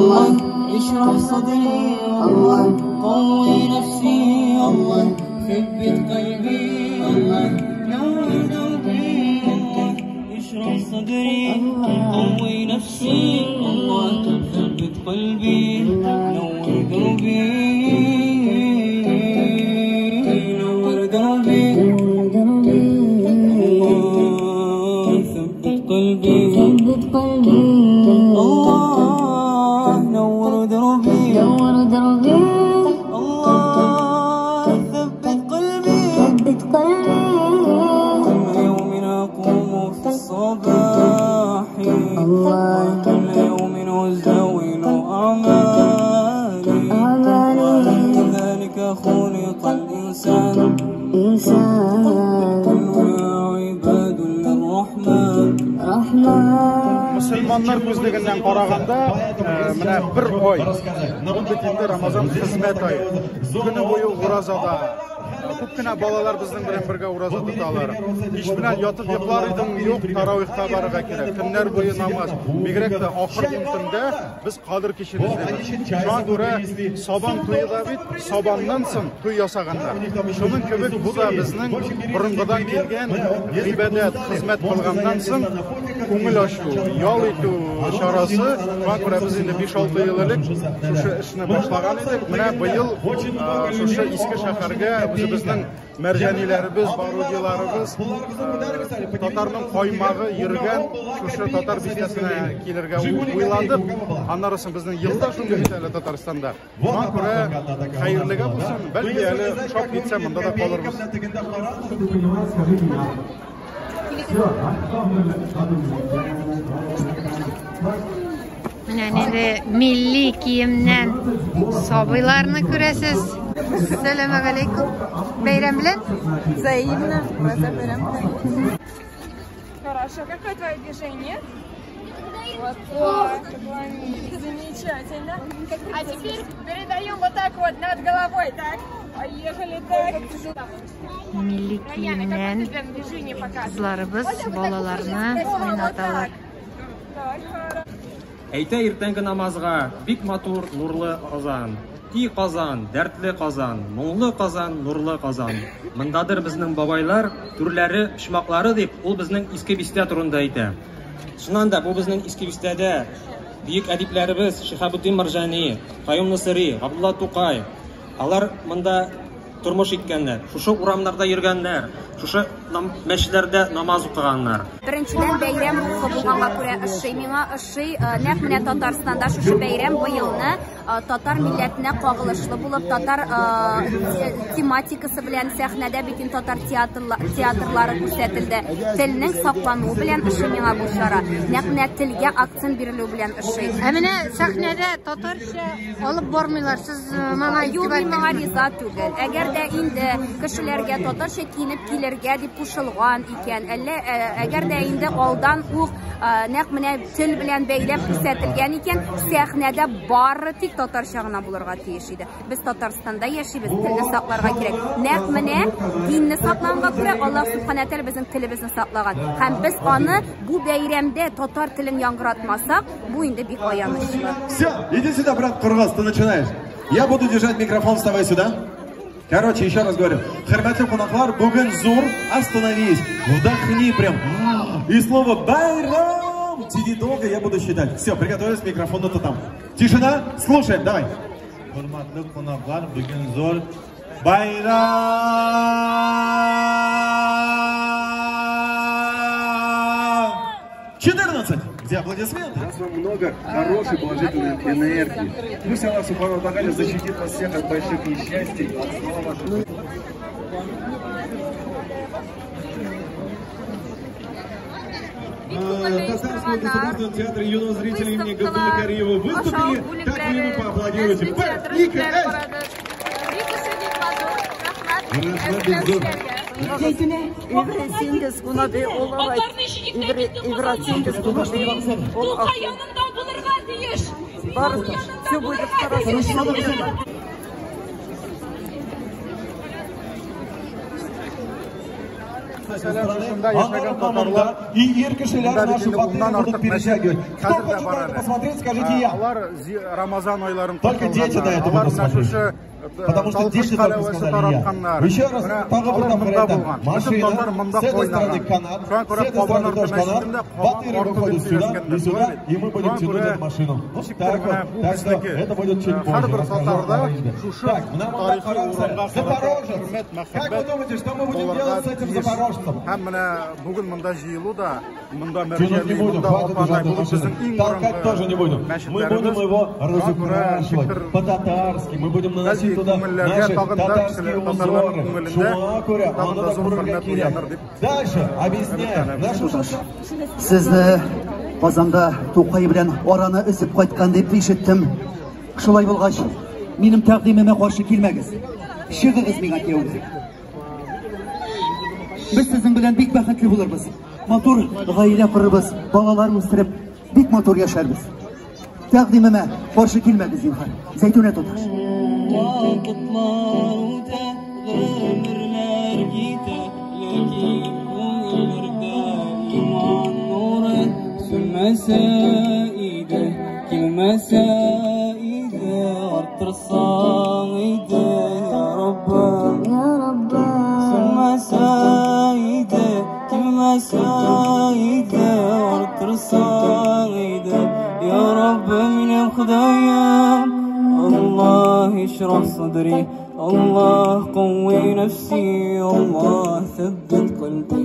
الله اشرح صدري الله قوي نفسي الله ثبت قلبي الله نور دربي الله اشرح صدري قوي نفسي الله ثبت قلبي نور دربي نور دربي الله ثبت قلبي ثبت قلبي الله نور دربي نور دربي الله ثبت قلبي ثبت قلبي كل يوم أقوم في الصباح الله كل يوم أزاول أعمالي كذلك خلق الإنسان عباد للرحمن Müslümanlar gözlerinden qaraganda mana bir oy bu bitimde Ramazan xizmat oyi. Günü boyu urazada ko'pgina bolalar bizning bilan birga uroza tutadilar. Ish bilan yotib yiqlar edim, yo'q tarovihga boriga kerak. Kunlar bo'yi namoz. Bigrakda oxirgi tunda biz qodir kechiramiz. Shunga ko'ra Soban to'yida bit, Sobandan so'ng to'y yasaganlar. Shuning kabi bu da bizning burungidan kelgan ibodat, xizmat qilgandan so'ng ko'ngil oshu, yo'l etu ishorasi. Shunga ko'ra biz endi 5-6 yillik shu ishni boshlagan edik. Mana bu yil shu eski shaharga bizning marjanilarimiz, barudilarimiz Tatarning qoymog'i yurgan shu Tatar biznesine kelirga o'yladik. Anlarsin bizning yilda shunga yetadi Tataristonda. Shunga ko'ra xayrliga bo'lsin, balki hali chop ketsa bunda da qolurmiz. Endi milliy kiyimdan sobilarni ko'rasiz. Assalomu alaykum. Bayram bilan? Взаимно. Хорошо. Какое твое движение? Вот замечательно. А теперь передаем вот так вот над головой. Так. Поехали так. Milliy kiyimdan qizlarimiz bolalarni o'ynatalar. Әйтә иртәнге намазга бик матур нурлы азан. Ти казан, дәртле казан, моңлы казан, нурлы казан. Мондадыр безнең бабайлар түрләре, пишмаклары дип, ул безнең иске бистә турында әйтә. Шуннан да бу безнең иске бистәдә бик әдипләребез Шихабуддин Маржани, Каюм Насыри, Абдулла Тукай, алар монда тормыш иткәннәр, шушы урамнарда йөргәннәр, шушы мәчетләрдә намаз укыганнар. Беренчедән бәйрәм булганга күрә ошый миңа, нәкъ менә Татарстанда шушы бәйрәм быелны татар милләтенә кагылышлы булып, татар тематикасы белән сәхнәдә битен татар театрлары күрсәтелде. Телнең саклануы белән ошый миңа бу чара. Нәкъ менә телгә акцент бирелү белән ошый. Менә сәхнәдә татарча алып бармыйлар. Сез моңа юк, миңа риза түгел. Әгәр дә инде кешеләргә татарча киенеп килергә дип кушылган икән, әллә әгәр дә инде алдан ук нәкъ менә тел белән бәйләп күрсәтелгән икән, сәхнәдә бары тик татарча гына булырга тиеш иде. Без Татарстанда яшибез, телне сакларга кирәк. Нәкъ менә динне сакланга күрә Аллаһ Субхана тәала безнең телебезне саклаган. Һәм без аны бу бәйрәмдә татар телен яңгыратмасак, бу инде бик аянычлы. Все, иди сюда, брат Кыргыз, ты начинаешь. Я буду держать микрофон, вставай сюда. Короче, еще раз говорю. Хөрмәтле кунаклар, бүген зур, остановись, вдохни прям. И слово «Байрам» тяни долго, я буду считать. Все, приготовились, микрофон-то там. Тишина, слушаем, давай. Хөрмәтле кунаклар, бүген зур Байрам. 14. Где аплодисменты? У нас вам много хорошей положительной энергии. Пусть Аллах Субхану ва Тааля защитит вас всех от больших несчастий. В Татарском государственном театре юного зрителя имени Габдуллы Кариева выступили. Так вы ему поаплодируйте. Evresiniz buna bir olarak, evresiniz buna bir olarak. Все будет хорошо. Ангар мамонда и иркишелер наши патриоты будут перетягивать. Кто хочет на это посмотреть, скажите я. Только дети на это будут смотреть. Потому что дети только сказали я. Еще раз, машина, с этой стороны канат, с этой стороны тоже канат, батыры выходят сюда и сюда, и мы будем тянуть эту машину. Так вот, так что это будет чуть позже, расскажу. Так, Запорожец. Как вы думаете, что мы будем делать с этим запорожцем? Тянуть не будем, хватит уже этой машины. Толкать тоже не будем. Мы будем его разукрашивать по-татарски, мы будем наносить туда наши татарские узоры. Шума куря, аны да бурга кирәк. Дальше объясняем. Сізді Қазанда Тоқай белән араны үзеп кайткан дип ишеттем. Шулай булгач, минем тәкъдимемә каршы килмәгез. Чыгыгыз миңа кияүгә. Без сезнең белән бик бәхетле булырбыз. Матур гаилә корырбыз, балалар үстереп, бик матур яшәрбез. Тәкъдимемә каршы килмәгез, зинһар. Зәйтүнә туташ. يا رب من الخدايا الله اشرح صدري الله قوي نفسي الله ثبت قلبي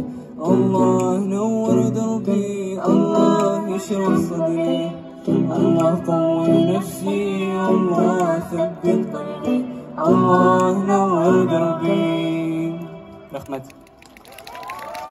الله نور دربي الله اشرح صدري الله قوي نفسي الله ثبت قلبي الله نور دربي رحمتك